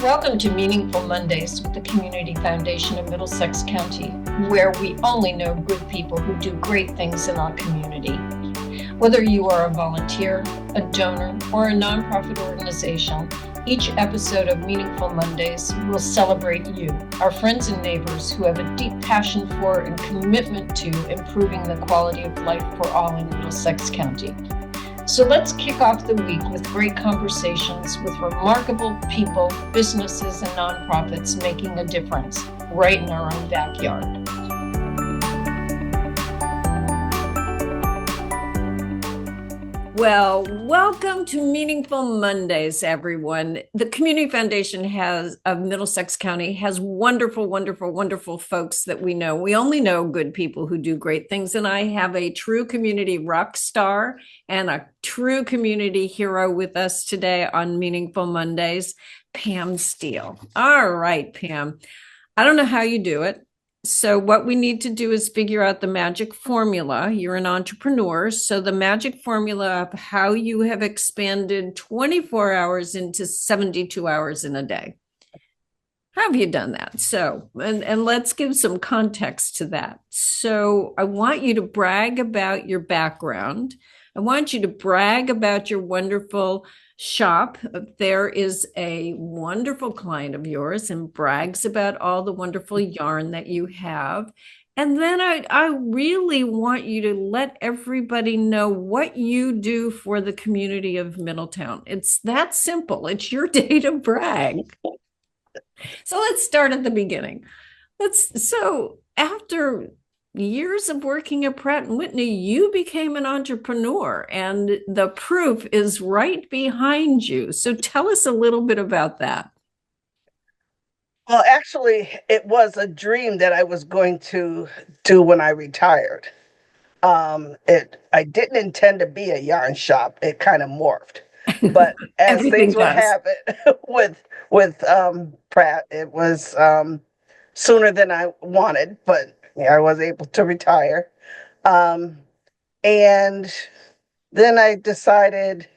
Welcome to Meaningful Mondays with the Community Foundation of Middlesex County, where we only know good people who do great things in our community. Whether you are a volunteer, a donor, or a nonprofit organization, each episode of Meaningful Mondays will celebrate you, our friends and neighbors who have a deep passion for and commitment to improving the quality of life for all in Middlesex County. So let's kick off the week with great conversations with remarkable people, businesses, and nonprofits making a difference right in our own backyard. Well, welcome to Meaningful Mondays, everyone. The Community Foundation of Middlesex County has wonderful, wonderful, wonderful folks that we know. We only know good people who do great things. And I have a true community rock star and a true community hero with us today on Meaningful Mondays, Pam Steele. All right, Pam. I don't know how you do it. So what we need to do is figure out the magic formula. You're an entrepreneur. So the magic formula of how you have expanded 24 hours into 72 hours in a day. How have you done that? So, and let's give some context to that. So I want you to brag about your background. I want you to brag about your wonderful shop. There is a wonderful client of yours and brags about all the wonderful yarn that you have. And then I really want you to let everybody know what you do for the community of Middletown. It's that simple. It's your day to brag. So let's start at the beginning. So after years of working at Pratt & Whitney, you became an entrepreneur, and the proof is right behind you. So tell us a little bit about that. Well, actually, it was a dream that I was going to do when I retired. I didn't intend to be a yarn shop. It kind of morphed. But as things would happen with Pratt, it was sooner than I wanted, but I was able to retire. And then I decided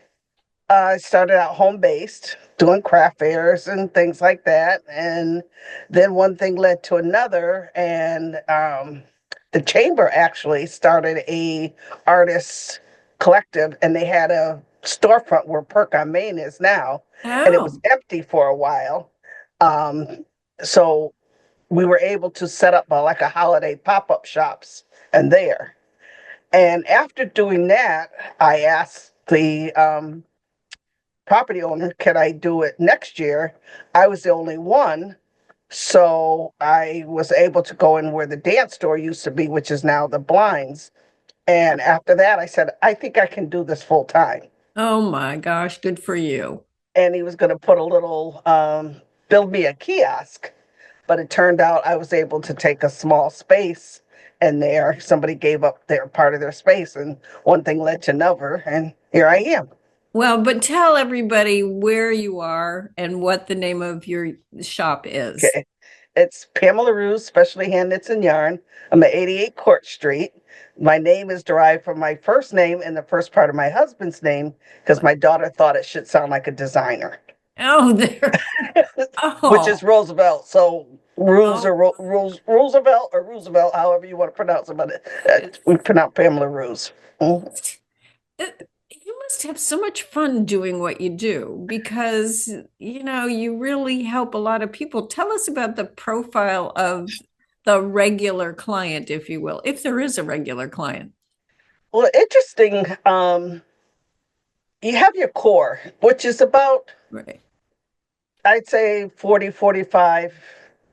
I started out home-based, doing craft fairs and things like that. And then one thing led to another, and the chamber actually started a artists collective, and they had a storefront where Perk on Main is now, and it was empty for a while. So we were able to set up like a holiday pop-up shops and there. And after doing that, I asked the property owner, can I do it next year? I was the only one. So I was able to go in where the dance store used to be, which is now the Blinds. And after that, I said, I think I can do this full time. Oh my gosh, good for you. And he was going to put a little, build me a kiosk. But it turned out I was able to take a small space, and there somebody gave up their part of their space, and one thing led to another, and here I am. Well, but tell everybody where you are and what the name of your shop is. Okay. It's Pamela Roose, Specialty Hand Knits and Yarn. I'm at 88 Court Street. My name is derived from my first name and the first part of my husband's name, because my daughter thought it should sound like a designer. Oh, there. Oh. Which is Roosevelt. So Roose or Roosevelt or Roosevelt, however you want to pronounce it, but we pronounce Pamela Roose. Mm-hmm. You must have so much fun doing what you do, because you really help a lot of people. Tell us about the profile of the regular client, if you will, if there is a regular client. Well, interesting. You have your core, which is about, right, I'd say 40, 45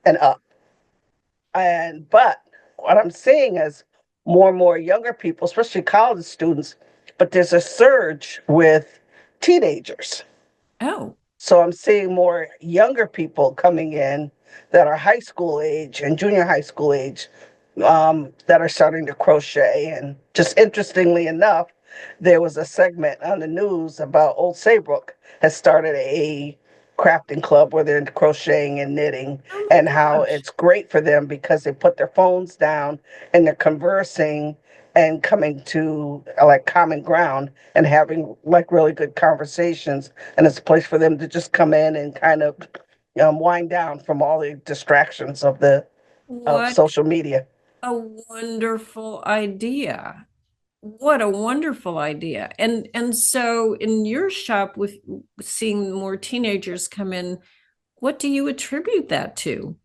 and up. But what I'm seeing is more and more younger people, especially college students, but there's a surge with teenagers. Oh. So I'm seeing more younger people coming in that are high school age and junior high school age, that are starting to crochet. And just interestingly enough, there was a segment on the news about Old Saybrook has started a crafting club where they're crocheting and knitting, and how it's great for them because they put their phones down and they're conversing and coming to like common ground and having like really good conversations. And it's a place for them to just come in and kind of wind down from all the distractions of the of What social media. a wonderful idea. What a wonderful idea. And so in your shop with seeing more teenagers come in, what do you attribute that to?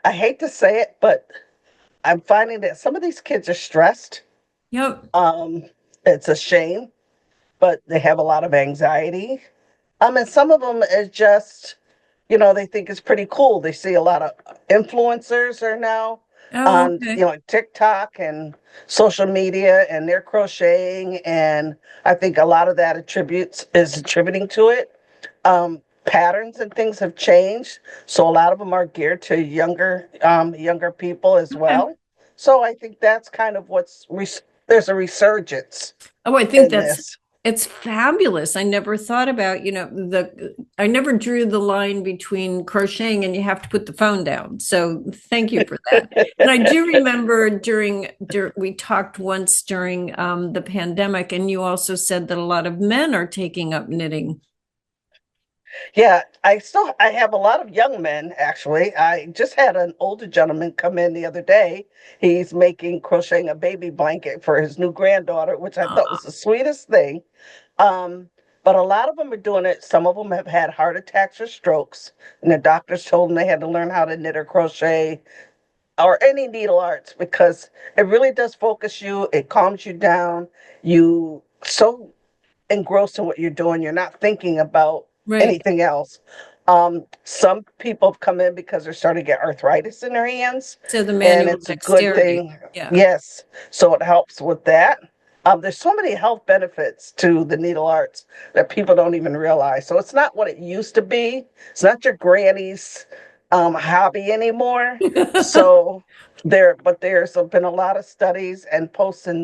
I hate to say it, but I'm finding that some of these kids are stressed. Yep. Um, it's a shame, but they have a lot of anxiety. And some of them is just, they think it's pretty cool. They see a lot of influencers are now Oh, on, okay. TikTok and social media, and they're crocheting. And I think a lot of that is attributing to it. Patterns and things have changed, so a lot of them are geared to younger people as Okay. well. So I think that's kind of there's a resurgence Oh, I think in that's this. it's fabulous. I never thought about, I never drew the line between crocheting and you have to put the phone down. So thank you for that. And I do remember we talked once during the pandemic, and you also said that a lot of men are taking up knitting. Yeah, I have a lot of young men actually. I just had an older gentleman come in the other day. He's making crocheting a baby blanket for his new granddaughter, which I thought was the sweetest thing. Um, but a lot of them are doing it. Some of them have had heart attacks or strokes, and the doctors told them they had to learn how to knit or crochet or any needle arts because it really does focus you. It calms you down. You so engrossed in what you're doing, you're not thinking about Right. anything else. Some people have come in because they're starting to get arthritis in their hands, So the and manual it's a good dexterity. thing. Yeah. Yes, so it helps with that. There's so many health benefits to the needle arts that people don't even realize. So it's not what it used to be. It's not your granny's hobby anymore. So there's been a lot of studies and posts in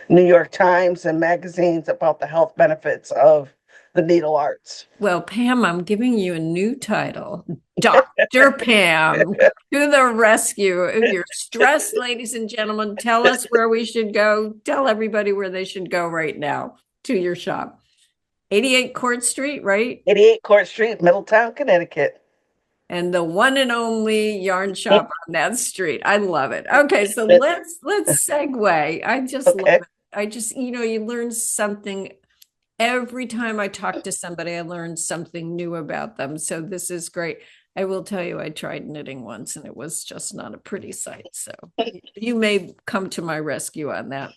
New York Times and magazines about the health benefits of the needle arts. Well, Pam, I'm giving you a new title. Dr. Pam, to the rescue. If you're stressed, ladies and gentlemen, tell us where we should go. Tell everybody where they should go right now to your shop. 88 Court Street, right? 88 Court Street, Middletown, Connecticut. And the one and only yarn shop on that street. I love it. Okay, so let's segue. I just love Okay. it. I just, you learn something every time I talk to somebody, I learn something new about them. So this is great. I will tell you, I tried knitting once and it was just not a pretty sight. So you may come to my rescue on that.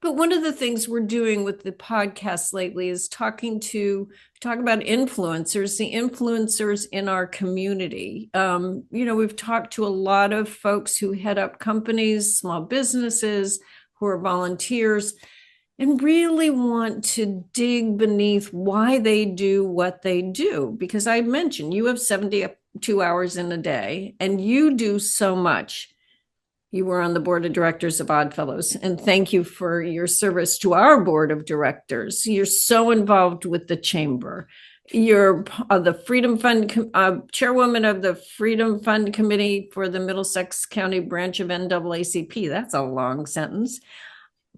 But one of the things we're doing with the podcast lately is talk about influencers, the influencers in our community. We've talked to a lot of folks who head up companies, small businesses, who are volunteers, and really want to dig beneath why they do what they do. Because I mentioned you have 72 hours in a day and you do so much. You were on the board of directors of Oddfellows, and thank you for your service to our board of directors. You're so involved with the chamber. You're the Freedom Fund chairwoman of the Freedom Fund Committee for the Middlesex County branch of NAACP. That's a long sentence.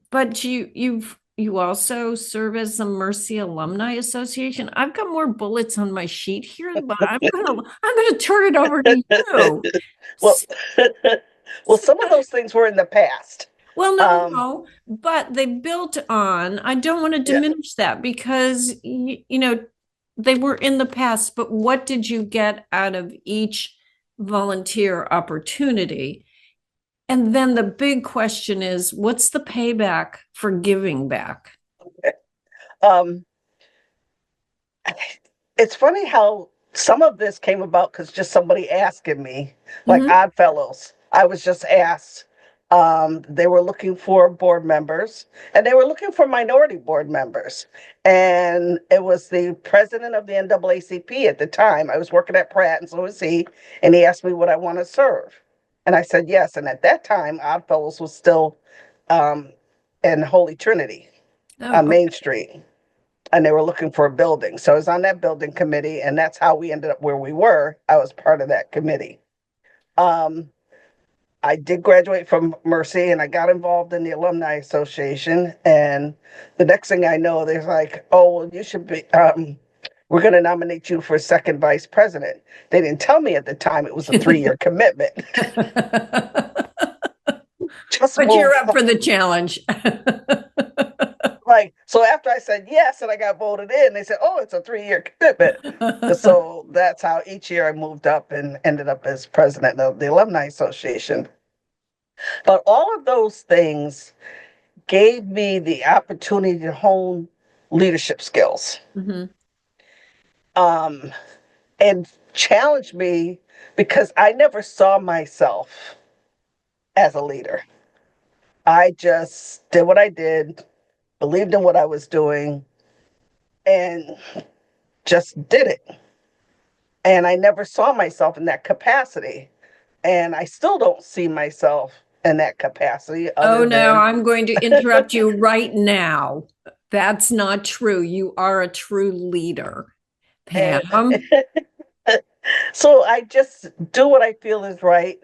But you also serve as the Mercy Alumni Association. I've got more bullets on my sheet here, but I'm gonna turn it over to you. Well, well, some of those things were in the past. Well, no, Um, no, but they built on. I don't want to yeah. diminish that because they were in the past, but what did you get out of each volunteer opportunity? And then the big question is, what's the payback for giving back? Um, it's funny how some of this came about because just somebody asking me, like Mhm. Oddfellows. I was just asked. They were looking for board members and they were looking for minority board members. And it was the president of the NAACP at the time. I was working at Pratt, and so was he. And he asked me would I want to serve. And I said yes. And at that time, Oddfellows was still um, in Holy Trinity on Oh, Main Street, and they were looking for a building. So I was on that building committee, and that's how we ended up where we were. I was part of that committee. Um, I did graduate from Mercy, and I got involved in the Alumni Association. And the next thing I know, there's like, oh, well, you should be. we're going to nominate you for second vice president. They didn't tell me at the time it was a 3-year commitment. Just But you're move. up for the challenge. Like, so after I said yes and I got voted in, they said, oh, it's a 3-year commitment. So that's how each year I moved up and ended up as president of the Alumni Association. But all of those things gave me the opportunity to hone leadership skills, Mm-hmm. um, and challenge me because I never saw myself as a leader. I just did what I did, believed in what I was doing, and just did it. And I never saw myself in that capacity. And I still don't see myself in that capacity Oh, other no, than. I'm going to interrupt you right now. That's not true. You are a true leader, And Pam. so I just do what I feel is right,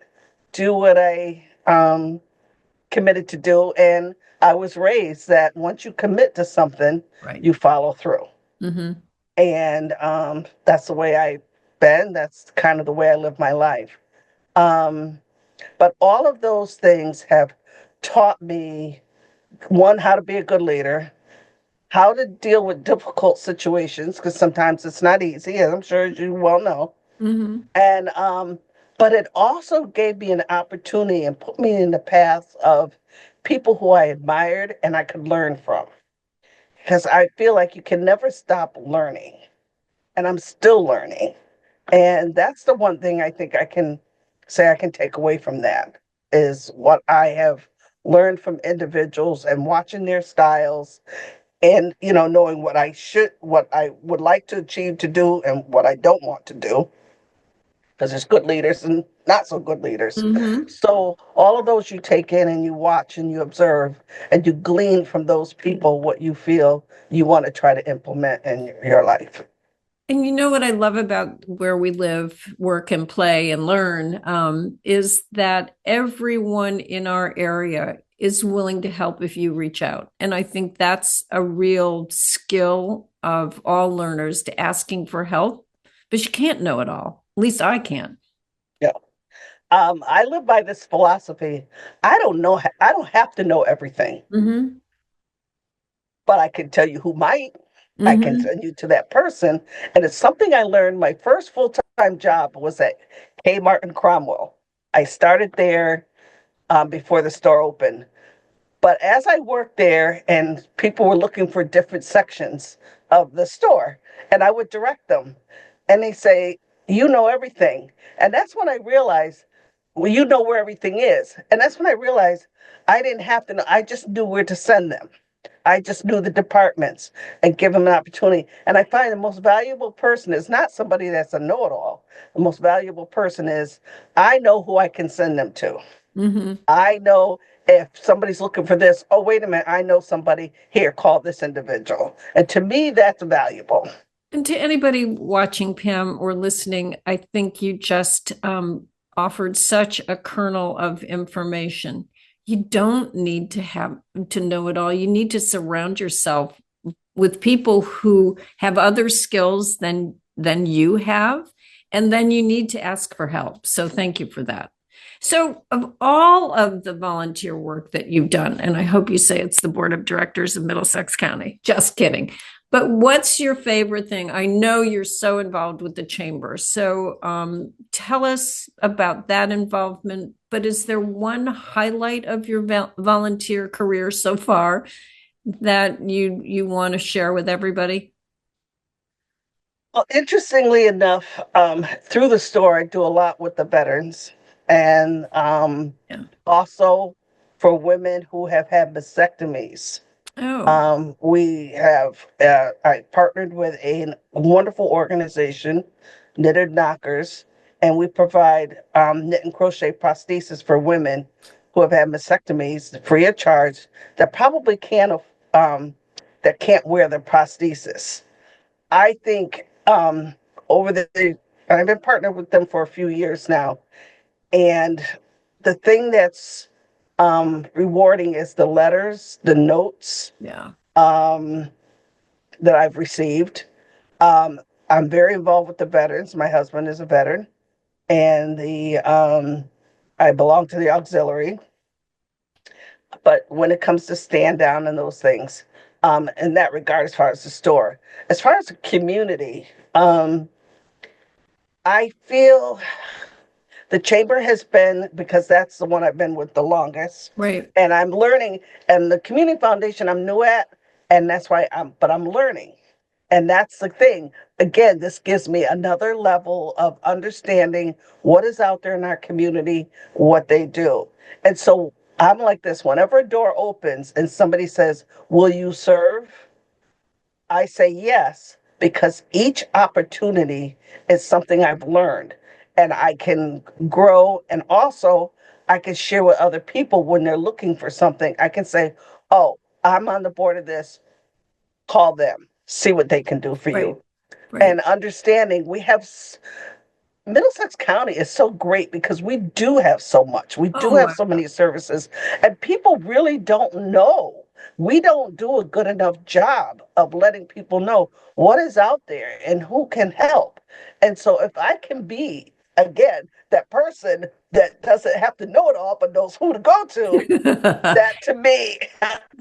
do what I committed to do. And I was raised that once you commit to something, Right. you follow through. Mm-hmm. And that's the way I've been. That's kind of the way I live my life. Um, but all of those things have taught me, one, how to be a good leader, how to deal with difficult situations, because sometimes it's not easy, as I'm sure as you well know. Mm-hmm. And but it also gave me an opportunity and put me in the path of people who I admired and I could learn from. Because I feel like you can never stop learning, and I'm still learning. And that's the one thing I think I can say I can take away from that is what I have learned from individuals and watching their styles and, knowing what I would like to achieve to do and what I don't want to do. Because there's good leaders and not so good leaders. Mm-hmm. So all of those you take in and you watch and you observe and you glean from those people what you feel you want to try to implement in your life. And you know what I love about where we live, work, and play and learn is that everyone in our area is willing to help if you reach out. And I think that's a real skill of all learners to asking for help, but you can't know it all. At least I can't. Yeah. I live by this philosophy. I don't know. I don't have to know everything, Mm-hmm. but I can tell you who might. I can Mm-hmm. send you to that person. And it's something I learned. My first full-time job was at Kmart and Cromwell. I started there before the store opened. But as I worked there and people were looking for different sections of the store, and I would direct them, and they say, you know everything. And that's when I realized, well, you know where everything is. And that's when I realized I didn't have to know, I just knew where to send them. I just knew the departments and give them an opportunity. And I find the most valuable person is not somebody that's a know it all. The most valuable person is I know who I can send them to. Mm-hmm. I know if somebody's looking for this, oh, wait a minute, I know somebody here, call this individual. And to me, that's valuable. And to anybody watching, Pam, or listening, I think you just offered such a kernel of information. You don't need to know it all. You need to surround yourself with people who have other skills than you have, and then you need to ask for help. So thank you for that. So, of all of the volunteer work that you've done, and I hope you say it's the board of directors of Middlesex County, just kidding. But what's your favorite thing? I know you're so involved with the chamber. So tell us about that involvement. But is there one highlight of your volunteer career so far that you want to share with everybody? Well, interestingly enough, through the store, I do a lot with the veterans and Yeah. also for women who have had mastectomies. Oh, I partnered with a wonderful organization, Knitted Knockers, and we provide knit and crochet prosthesis for women who have had mastectomies free of charge that probably um, that can't wear the prosthesis. I think over the I've been partnered with them for a few years now, and the thing that's rewarding is the letters, the notes yeah. um, that I've received. I'm very involved with the veterans. My husband is a veteran, and the I belong to the auxiliary. But when it comes to stand down and those things, in that regard, as far as the store, as far as the community, I feel the chamber has been, because that's the one I've been with the longest, Right. and I'm learning. And the community foundation I'm new at, and that's why I'm learning. And that's the thing. Again, this gives me another level of understanding what is out there in our community, what they do. And so I'm like this: whenever a door opens and somebody says, "Will you serve?" I say yes, because each opportunity is something I've learned and I can grow. And also, I can share with other people when they're looking for something. I can say, "Oh, I'm on the board of this. Call them, see what they can do for Right. you." Right. And understanding we have Middlesex County is so great because we do have so much. We Oh do have my. so many services, and people really don't know. We don't do a good enough job of letting people know what is out there and who can help. And so, if I can be, again, that person that doesn't have to know it all but knows who to go to, that to me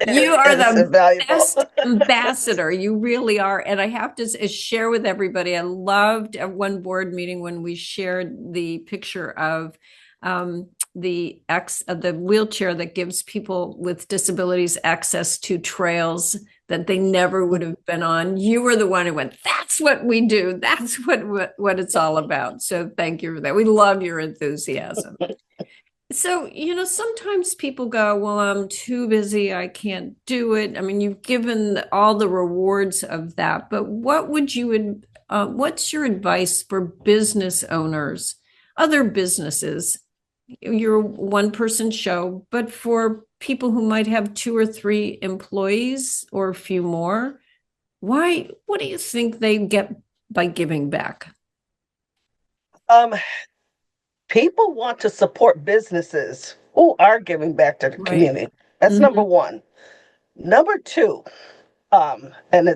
You are is the invaluable. best ambassador. You really are. And I have to share with everybody, I loved at one board meeting when we shared the picture of the wheelchair that gives people with disabilities access to trails that they never would have been on. You were the one who went, that's what we do. That's what it's all about. So thank you for that. We love your enthusiasm. So, sometimes people go, well, I'm too busy. I can't do it. I mean, you've given all the rewards of that, but what's your advice for business owners, other businesses? You're a one person show, but for people who might have two or three employees or a few more, what do you think they get by giving back? Um, People want to support businesses who are giving back to the Right. community. That's number Mhm. one. Number two, and and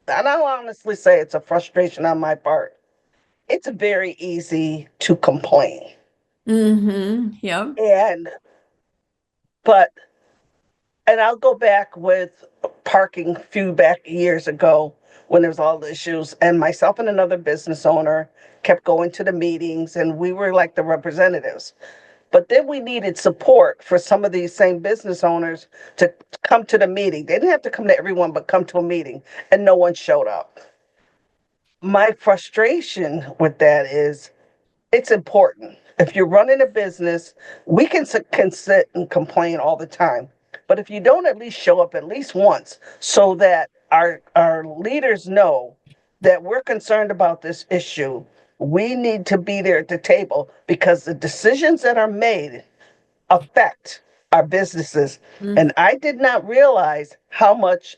I'll honestly say it's a frustration on my part. It's very easy to complain. Mhm. Yep. And, but, and I'll go back with parking a few back years ago when there was all the issues, and myself and another business owner kept going to the meetings, and we were like the representatives. But then we needed support for some of these same business owners to come to the meeting. They didn't have to come to everyone, but come to a meeting, and no one showed up. My frustration with that is it's important. If you're running a business, we can sit and complain all the time. But if you don't at least show up at least once so that our leaders know that we're concerned about this issue, we need to be there at the table because the decisions that are made affect our businesses. And I did not realize how much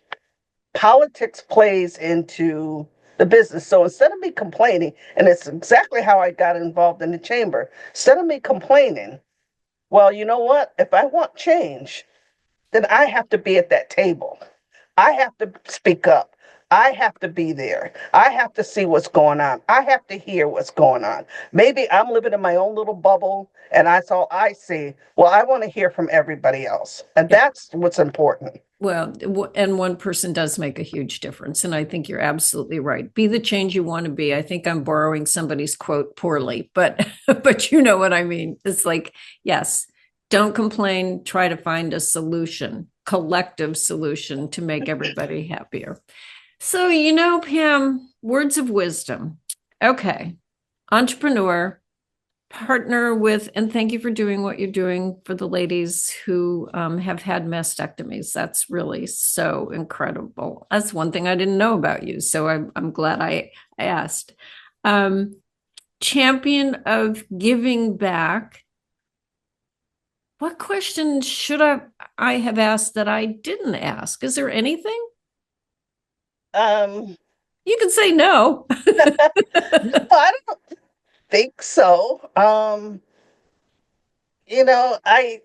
politics plays into the business. So instead of me complaining, and it's exactly how I got involved in the chamber, instead of me complaining, well, you know what? If I want change, then I have to be at that table. I have to speak up. I have to be there. I have to see what's going on. I have to hear what's going on. Maybe I'm living in my own little bubble and that's all I see. Well, I want to hear from everybody else. And Yeah. that's what's important. Well, and one person does make a huge difference. And I think you're absolutely right. Be the change you want to be. I think I'm borrowing somebody's quote poorly, but but you know what I mean. It's like, yes, don't complain, try to find a solution, collective solution to make everybody happier. So, Pam, words of wisdom. Okay. Entrepreneur, partner with, and thank you for doing what you're doing for the ladies who have had mastectomies. That's really so incredible. That's one thing I didn't know about you. So I'm glad I asked. Um, Champion of giving back. What question should I have asked that I didn't ask? Is there anything? Um, You can say no. no, I don't think so. You know, I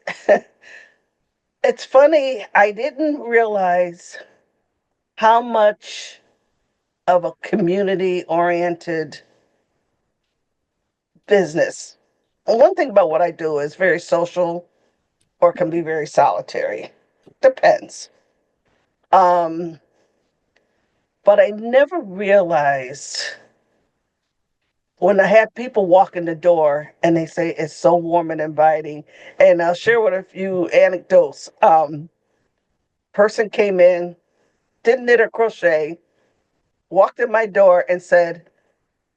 it's funny, I didn't realize how much of a community-oriented business. And one thing about what I do is very social or can be very solitary. Depends. Um, but I never realized when I had people walk in the door and they say it's so warm and inviting. And I'll share with a few anecdotes. Person came in, didn't knit or crochet, walked in my door and said,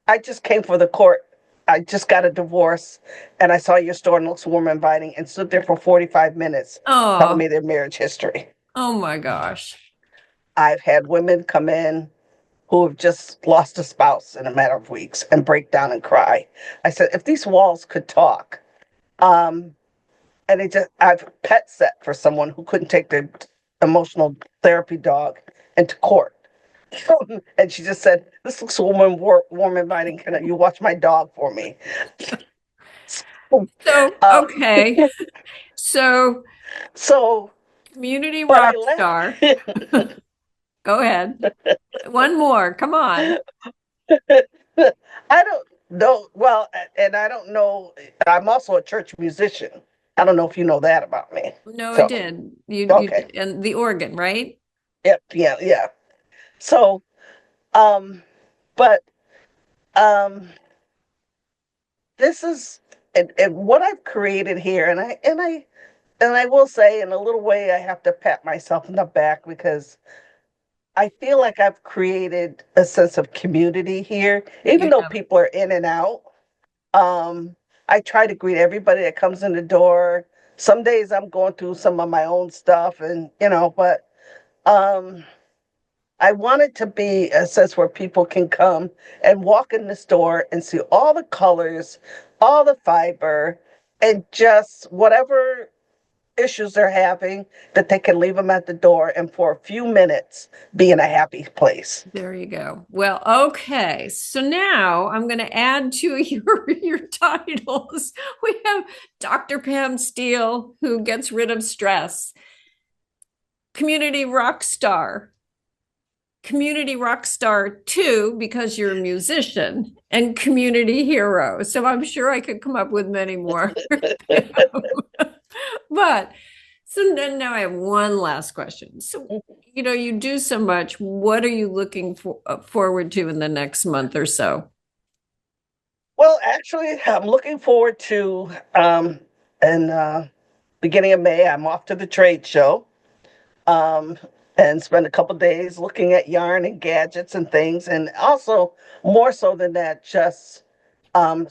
I just came for the court. I just got a divorce and I saw your store and it looks warm and inviting, and stood there for 45 minutes telling Oh, me their marriage history. oh my gosh. I've had women come in who have just lost a spouse in a matter of weeks and break down and cry. I said, if these walls could talk, um, and I've pet set for someone who couldn't take their emotional therapy dog into court. And she just said, this looks warm inviting. Can you watch my dog for me? So, Um, okay. So, so, community but I rock star. left. Go ahead. One more. Come on. I don't know. Well, and I don't know. I'm also a church musician. I don't know if you know that about me. No, I So, did. You okay. and the organ, right? Yep. Yeah. Yeah. So, um, but, um, this is, and what I've created here, and I will say in a little way, I have to pat myself in the back because I feel like I've created a sense of community here, even You though have. people are in and out. Um, I try to greet everybody that comes in the door. Some days I'm going through some of my own stuff, and but um, I want it to be a sense where people can come and walk in the store and see all the colors, all the fiber, and just whatever issues they're having, that they can leave them at the door and for a few minutes be in a happy place. There you go. Well, okay. So now I'm going to add to your titles. We have Dr. Pam Steele, who gets rid of stress, community rock star, community rock star 2 because you're a musician, and community hero. So I'm sure I could come up with many more. But so then now I have one last question. So, you do so much. What are you looking forward to in the next month or so? Well, actually, I'm looking forward to in beginning of May, I'm off to the trade show, um, and spend a couple days looking at yarn and gadgets and things, and also more so than that, just um,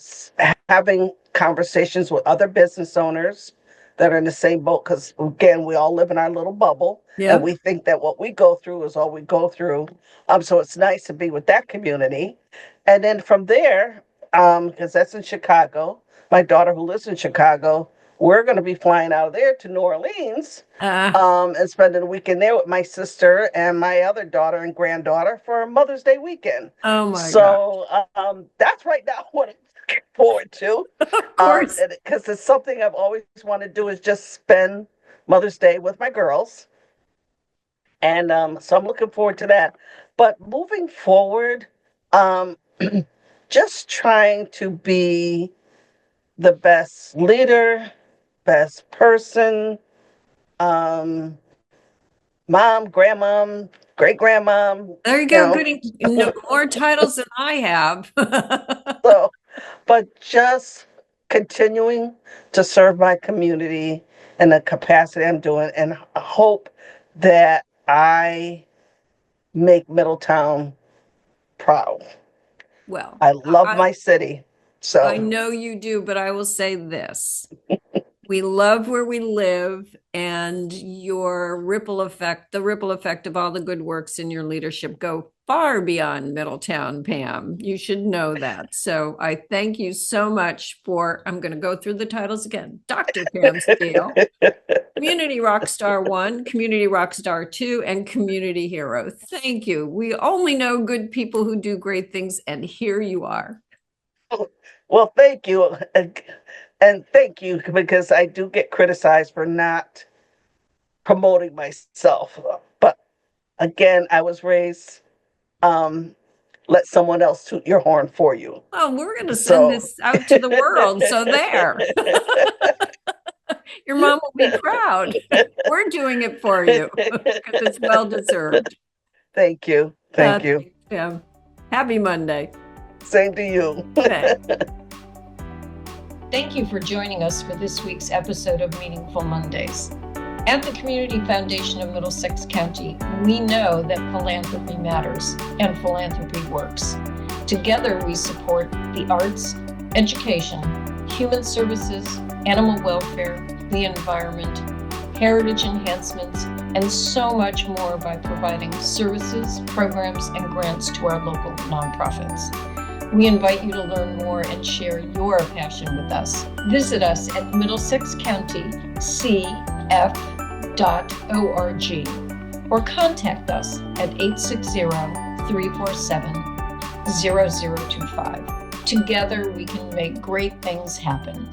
having conversations with other business owners that are in the same boat. Because again, we all live in our little bubble, and Yep. we think that what we go through is all we go through. So it's nice to be with that community, and then from there, because that's in Chicago. My daughter, who lives in Chicago, we're going to be flying out of there to New Orleans, Uh, and spending a weekend there with my sister and my other daughter and granddaughter for Mother's Day weekend. oh my God. So that's right now what I'm looking forward to, Of course. because it's something I've always wanted to do, is just spend Mother's Day with my girls, and so I'm looking forward to that. But moving forward, um, just trying to be the best leader, best person, um, mom, grandmom, great grandmom, There you you go. know. Getting no more titles than I have. So, but just continuing to serve my community in the capacity I'm doing, and hope that I make Middletown proud. Well, I love I my city. I So, know you do, but I will say this. We love where we live, and your ripple effect, the ripple effect of all the good works in your leadership go far beyond Middletown, Pam. You should know that. So I thank you so much for, I'm going to go through the titles again. Dr. Pam Steele, Community Rockstar 1, Community Rockstar 2, and Community Hero. Thank you. We only know good people who do great things, and here you are. well, thank you. And thank you, because I do get criticized for not promoting myself. But again, I was raised let someone else toot your horn for you. Oh, we're going to send this out to the world. So there. Your mom will be proud. We're doing it for you because it's well deserved. Thank you. Thank you. Yeah. Happy Monday. Same to you. Thank you for joining us for this week's episode of Meaningful Mondays. At the Community Foundation of Middlesex County, we know that philanthropy matters and philanthropy works. Together, we support the arts, education, human services, animal welfare, the environment, heritage enhancements, and so much more by providing services, programs, and grants to our local nonprofits. We invite you to learn more and share your passion with us. Visit us at middlesexcountykcf.org or contact us at 860-347-0025. Together, we can make great things happen.